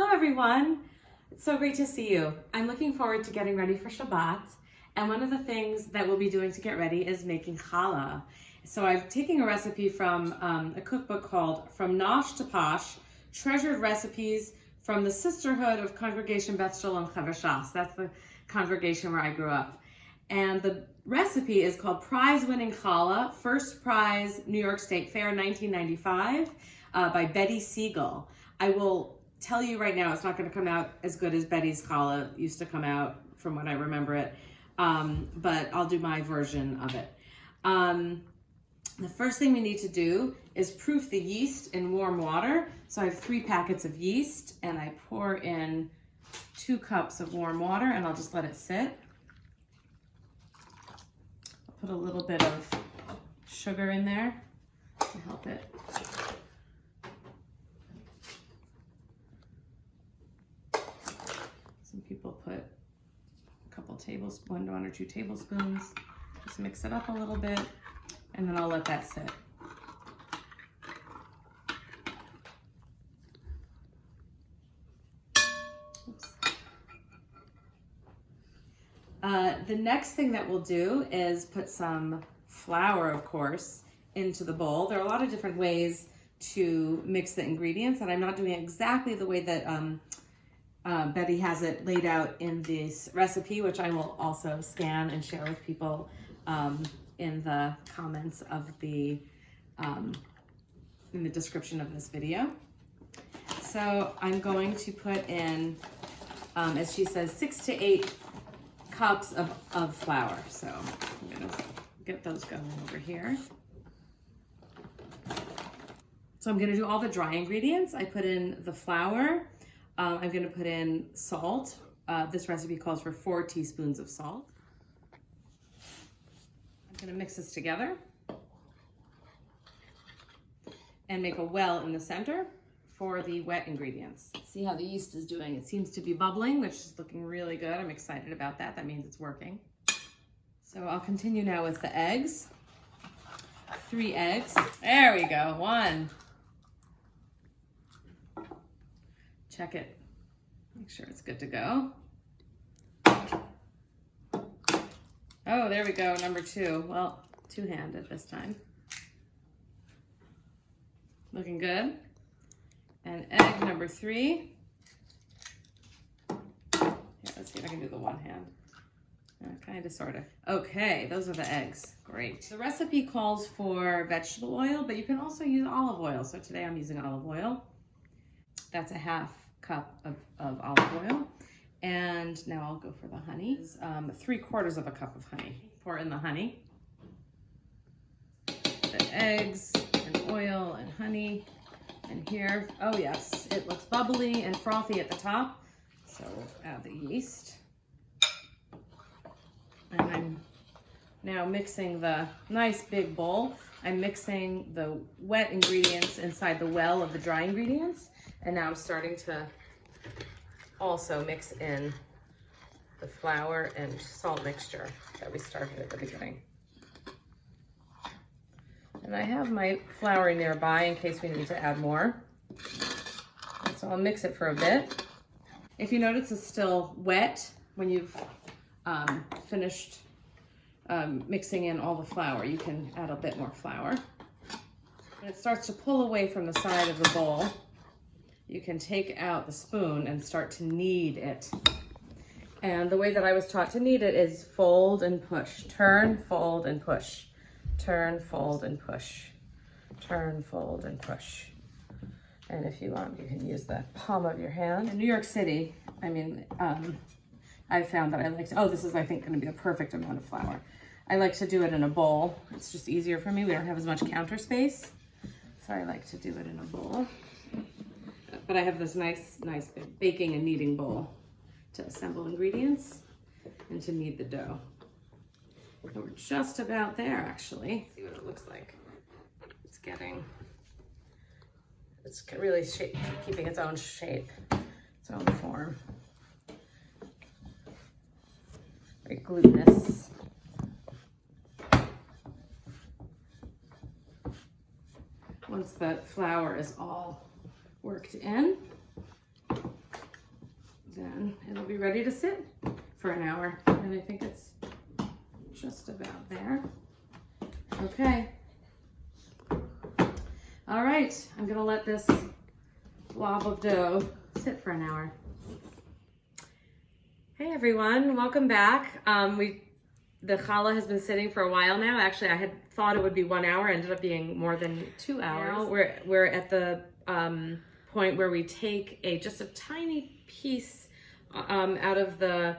Hello everyone. It's so great to see you. I'm looking forward to getting ready for Shabbat. And one of the things that we'll be doing to get ready is making challah. So I'm taking a recipe from a cookbook called From Nosh to Posh, Treasured Recipes from the Sisterhood of Congregation Beth Shalom Chaver Shas. That's the congregation where I grew up. And the recipe is called Prize-Winning Challah, First Prize New York State Fair 1995 by Betty Seigel. I will tell you right now, it's not going to come out as good as Betty's challah used to come out from when I remember it, but I'll do my version of it. The first thing we need to do is proof the yeast in warm water. So I have 3 packets of yeast and I pour in 2 cups of warm water and I'll just let it sit. I'll put a little bit of sugar in there to help it. Some people put a couple tablespoons, 1 or 2 tablespoons. Just mix it up a little bit, and then I'll let that sit. The next thing that we'll do is put some flour, of course, into the bowl. There are a lot of different ways to mix the ingredients, and I'm not doing it exactly the way that Betty has it laid out in this recipe, which I will also scan and share with people in the comments of in the description of this video. So I'm going to put in, as she says, 6 to 8 cups of flour. So I'm gonna get those going over here. So I'm gonna do all the dry ingredients. I put in the flour. I'm gonna put in salt. This recipe calls for 4 teaspoons of salt. I'm gonna mix this together and make a well in the center for the wet ingredients. See how the yeast is doing. It seems to be bubbling, which is looking really good. I'm excited about that. That means it's working. So I'll continue now with the eggs. 3 eggs. There we go, 1. Check it, make sure it's good to go. Oh, there we go, number 2. Well, 2-handed this time. Looking good. And egg number 3. Yeah, let's see if I can do the 1 hand. Kind of, sort of. Okay, those are the eggs. Great. The recipe calls for vegetable oil, but you can also use olive oil. So today I'm using olive oil. That's a 1/2 cup of olive oil. And now I'll go for the honey. 3/4 of a cup of honey. Pour in the honey. The eggs and oil and honey. And here, oh yes, it looks bubbly and frothy at the top. So we'll add the yeast. And I'm now mixing the nice big bowl. I'm mixing the wet ingredients inside the well of the dry ingredients. And now I'm starting to also mix in the flour and salt mixture that we started at the beginning. And I have my flour nearby in case we need to add more. And so I'll mix it for a bit. If you notice it's still wet when you've finished mixing in all the flour, you can add a bit more flour. When it starts to pull away from the side of the bowl, you can take out the spoon and start to knead it. And the way that I was taught to knead it is fold and push. Turn, fold, and push. Turn, fold, and push. Turn, fold, and push. And if you want, you can use the palm of your hand. In New York City, I mean, I found that I like to, this is, I think, gonna be the perfect amount of flour. I like to do it in a bowl. It's just easier for me. We don't have as much counter space. So I like to do it in a bowl. But I have this nice big baking and kneading bowl to assemble ingredients and to knead the dough. And we're just about there, actually. See what it looks like. It's really keeping its own shape, its own form. Very glutinous. Once the flour is all worked in, then it'll be ready to sit for an hour. And I think it's just about there. Okay. All right, I'm gonna let this blob of dough sit for an hour. Hey everyone, welcome back. The challah has been sitting for a while now. Actually, I had thought it would be 1 hour, ended up being more than 2 hours. Now we're at the point where we take just a tiny piece out of the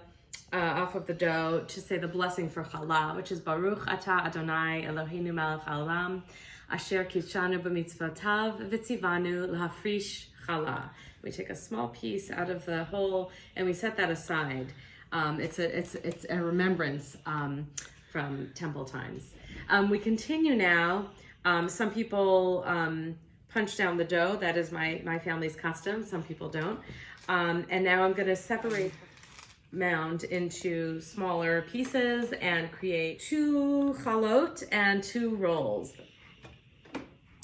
off of the dough to say the blessing for challah, which is Baruch Atah Adonai Eloheinu Melech Haolam Asher Kitshanu B'Mitzvotav V'Tzivanu L'Hafrish Challah. We take a small piece out of the whole and we set that aside. It's a remembrance from temple times. We continue now. Some people punch down the dough. That is my family's custom. Some people don't. And now I'm going to separate mound into smaller pieces and create 2 chalot and 2 rolls.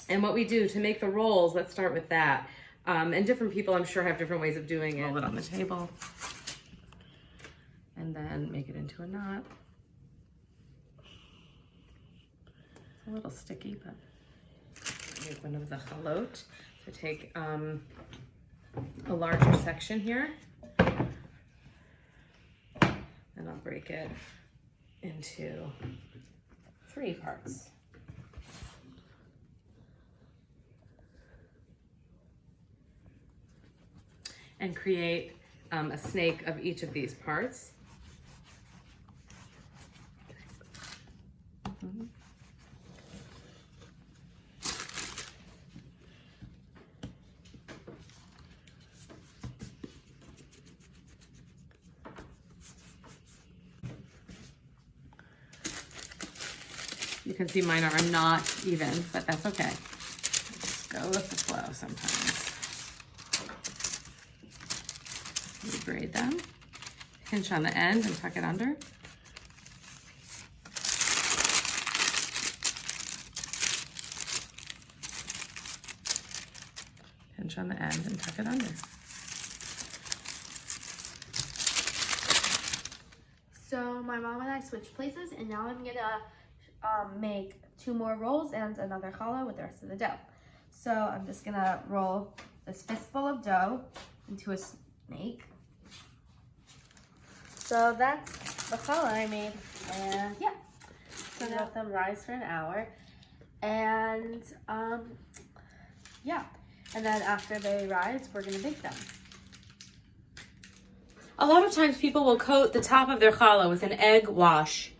And what we do to make the rolls, let's start with that. And different people, I'm sure, have different ways of doing it. Roll it on the table. And then make it into a knot. It's a little sticky, but here's one of the chalot. So take a larger section here. And I'll break it into 3 parts. And create a snake of each of these parts. You can see mine are not even, but that's okay. Just go with the flow sometimes. You braid them, pinch on the end and tuck it under. Pinch on the end and tuck it under. So my mom and I switched places, and now I'm gonna make 2 more rolls and another challah with the rest of the dough. So I'm just gonna roll this fistful of dough into a snake. So that's the challah I made, and yeah, so let them rise for an hour, and yeah, and then after they rise, we're gonna bake them. A lot of times people will coat the top of their challah with an egg wash.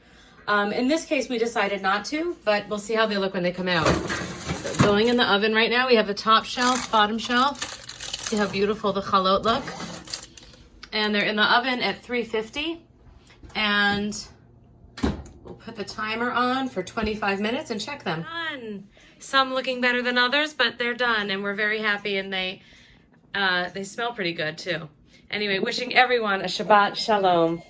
In this case, we decided not to, but we'll see how they look when they come out. So going in the oven right now, we have the top shelf, bottom shelf. See how beautiful the chalot look. And they're in the oven at 350. And we'll put the timer on for 25 minutes and check them. Done. Some looking better than others, but they're done and we're very happy, and they smell pretty good too. Anyway, wishing everyone a Shabbat Shalom.